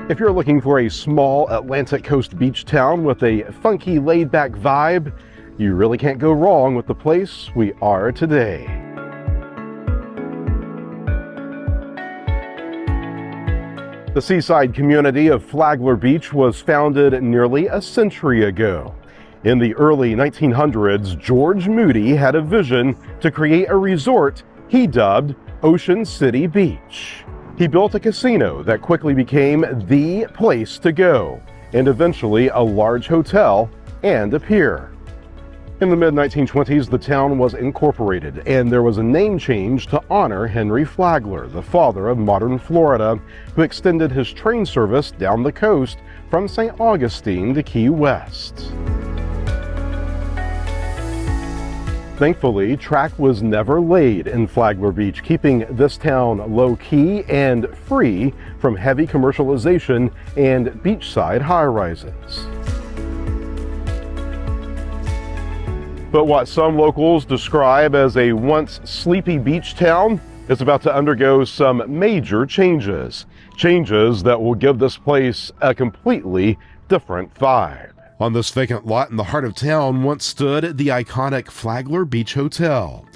If you're looking for a small Atlantic coast beach town with a funky laid-back vibe, you really can't go wrong with the place we are today. The seaside community of Flagler Beach was founded nearly a century ago. In the early 1900s, George Moody had a vision to create a resort he dubbed Ocean City Beach. He built a casino that quickly became the place to go, and eventually a large hotel and a pier. In the mid-1920s, the town was incorporated, and there was a name change to honor Henry Flagler, the father of modern Florida, who extended his train service down the coast from St. Augustine to Key West. Thankfully, track was never laid in Flagler Beach, keeping this town low-key and free from heavy commercialization and beachside high-rises. But what some locals describe as a once sleepy beach town is about to undergo some major changes. Changes that will give this place a completely different vibe. On this vacant lot in the heart of town once stood the iconic Flagler Beach Hotel.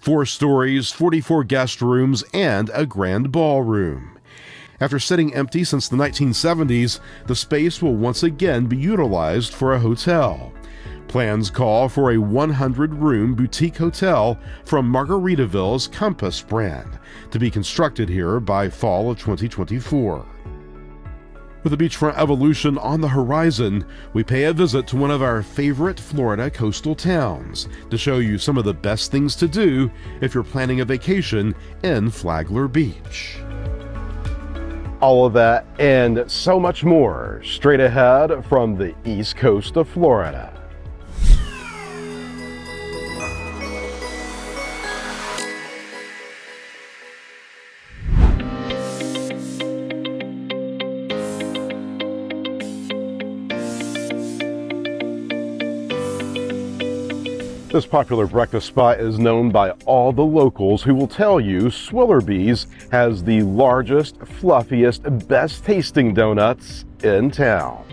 4 stories, 44 guest rooms, and a grand ballroom. After sitting empty since the 1970s, the space will once again be utilized for a hotel. Plans call for a 100-room boutique hotel from Margaritaville's Compass brand to be constructed here by fall of 2024. With the beachfront evolution on the horizon, we pay a visit to one of our favorite Florida coastal towns to show you some of the best things to do if you're planning a vacation in Flagler Beach. All of that and so much more straight ahead from the east coast of Florida. This popular breakfast spot is known by all the locals who will tell you Swillerby's has the largest, fluffiest, best tasting donuts in town.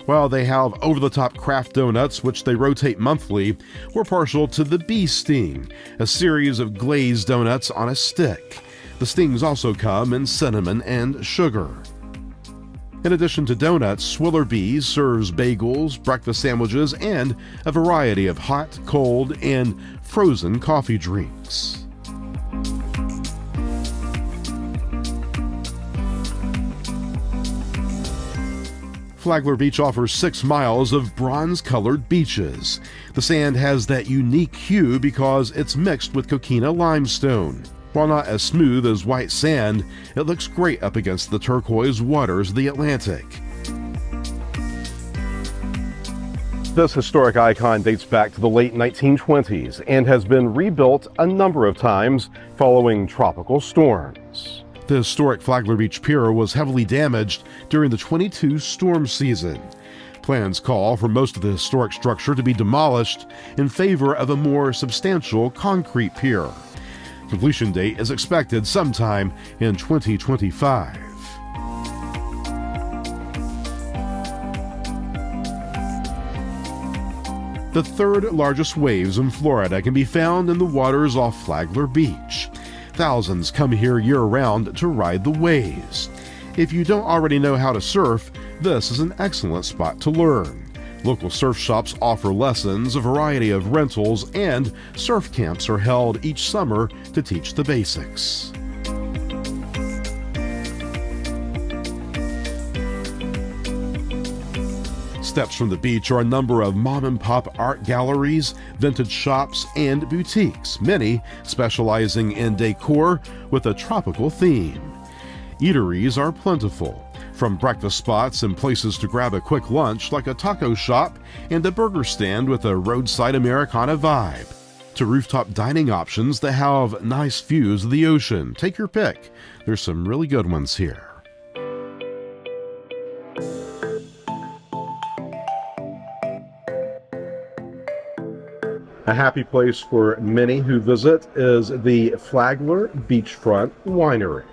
While they have over-the-top craft donuts, which they rotate monthly, we're partial to the Bee Sting, a series of glazed donuts on a stick. The stings also come in cinnamon and sugar. In addition to donuts, Swillerby's serves bagels, breakfast sandwiches, and a variety of hot, cold, and frozen coffee drinks. Flagler Beach offers 6 miles of bronze-colored beaches. The sand has that unique hue because it's mixed with coquina limestone. While not as smooth as white sand, it looks great up against the turquoise waters of the Atlantic. This historic icon dates back to the late 1920s and has been rebuilt a number of times following tropical storms. The historic Flagler Beach Pier was heavily damaged during the 22 storm season. Plans call for most of the historic structure to be demolished in favor of a more substantial concrete pier. Completion date is expected sometime in 2025. The third largest waves in Florida can be found in the waters off Flagler Beach. Thousands come here year-round to ride the waves. If you don't already know how to surf, this is an excellent spot to learn. Local surf shops offer lessons, a variety of rentals, and surf camps are held each summer to teach the basics. Steps from the beach are a number of mom-and-pop art galleries, vintage shops, and boutiques, many specializing in decor with a tropical theme. Eateries are plentiful, from breakfast spots and places to grab a quick lunch like a taco shop and a burger stand with a roadside Americana vibe, to rooftop dining options that have nice views of the ocean. Take your pick. There's some really good ones here. A happy place for many who visit is the Flagler Beachfront Winery.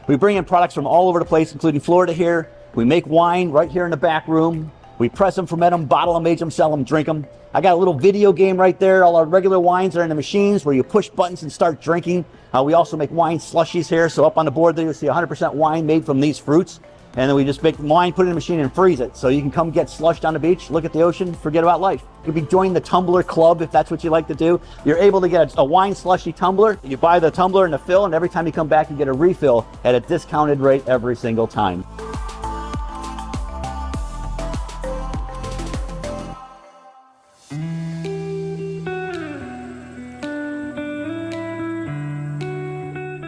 We bring in products from all over the place, including Florida here. We make wine right here in the back room. We press them, ferment them, bottle them, age them, sell them, drink them. I got a little video game right there. All our regular wines are in the machines where you push buttons and start drinking. We also make wine slushies here. So up on the board there, you'll see 100% wine made from these fruits. And then we just make wine, put it in the machine, and freeze it. So you can come get slushed on the beach, look at the ocean, forget about life. You can join the tumbler club if that's what you like to do. You're able to get a wine slushy tumbler. You buy the tumbler and the fill, and every time you come back, you get a refill at a discounted rate every single time.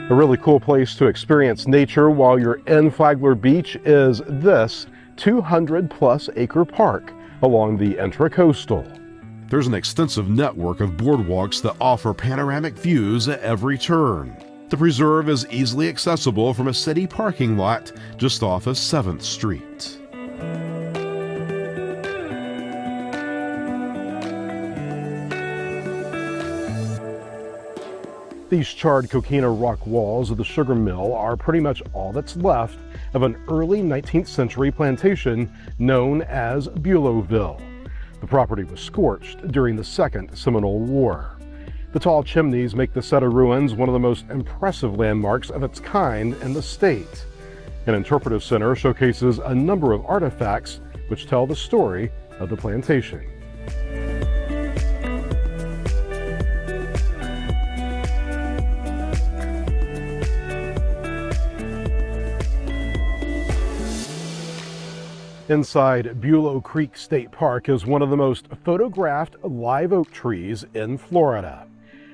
A really cool place to experience nature while you're in Flagler Beach is this 200+ acre park along the Intracoastal. There's an extensive network of boardwalks that offer panoramic views at every turn. The preserve is easily accessible from a city parking lot just off of 7th Street. These charred coquina rock walls of the sugar mill are pretty much all that's left of an early 19th century plantation known as Bulowville. The property was scorched during the Second Seminole War. The tall chimneys make the set of ruins one of the most impressive landmarks of its kind in the state. An interpretive center showcases a number of artifacts which tell the story of the plantation. Inside Bulow Creek State Park is one of the most photographed live oak trees in Florida.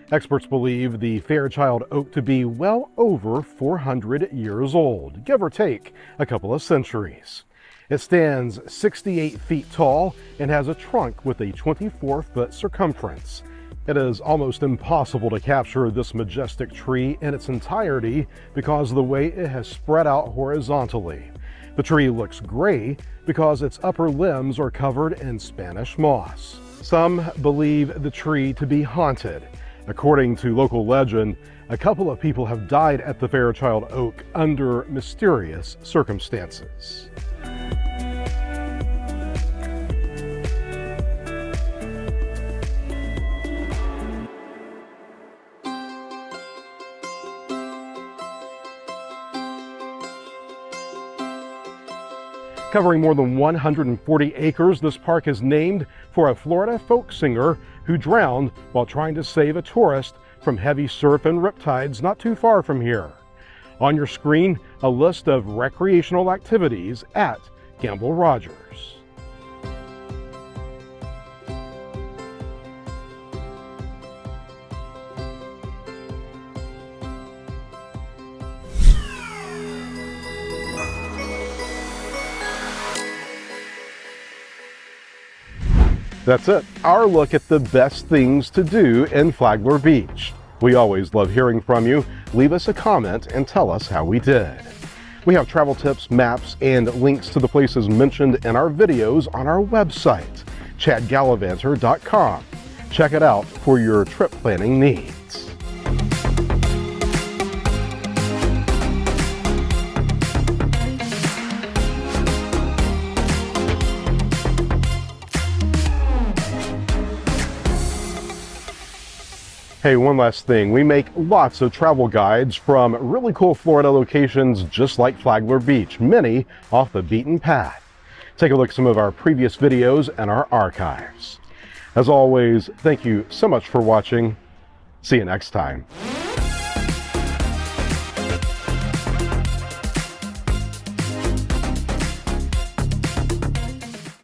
Experts believe the Fairchild oak to be well over 400 years old, give or take a couple of centuries. It stands 68 feet tall and has a trunk with a 24-foot circumference. It is almost impossible to capture this majestic tree in its entirety because of the way it has spread out horizontally. The tree looks gray because its upper limbs are covered in Spanish moss. Some believe the tree to be haunted. According to local legend, a couple of people have died at the Fairchild Oak under mysterious circumstances. Covering more than 140 acres, this park is named for a Florida folk singer who drowned while trying to save a tourist from heavy surf and riptides not too far from here. On your screen, a list of recreational activities at Gamble Rogers. That's it, our look at the best things to do in Flagler Beach. We always love hearing from you. Leave us a comment and tell us how we did. We have travel tips, maps, and links to the places mentioned in our videos on our website, ChadGallivanter.com. Check it out for your trip planning needs. Hey, one last thing. We make lots of travel guides from really cool Florida locations just like Flagler Beach, many off the beaten path. Take a look at some of our previous videos and our archives. As always, thank you so much for watching. See you next time.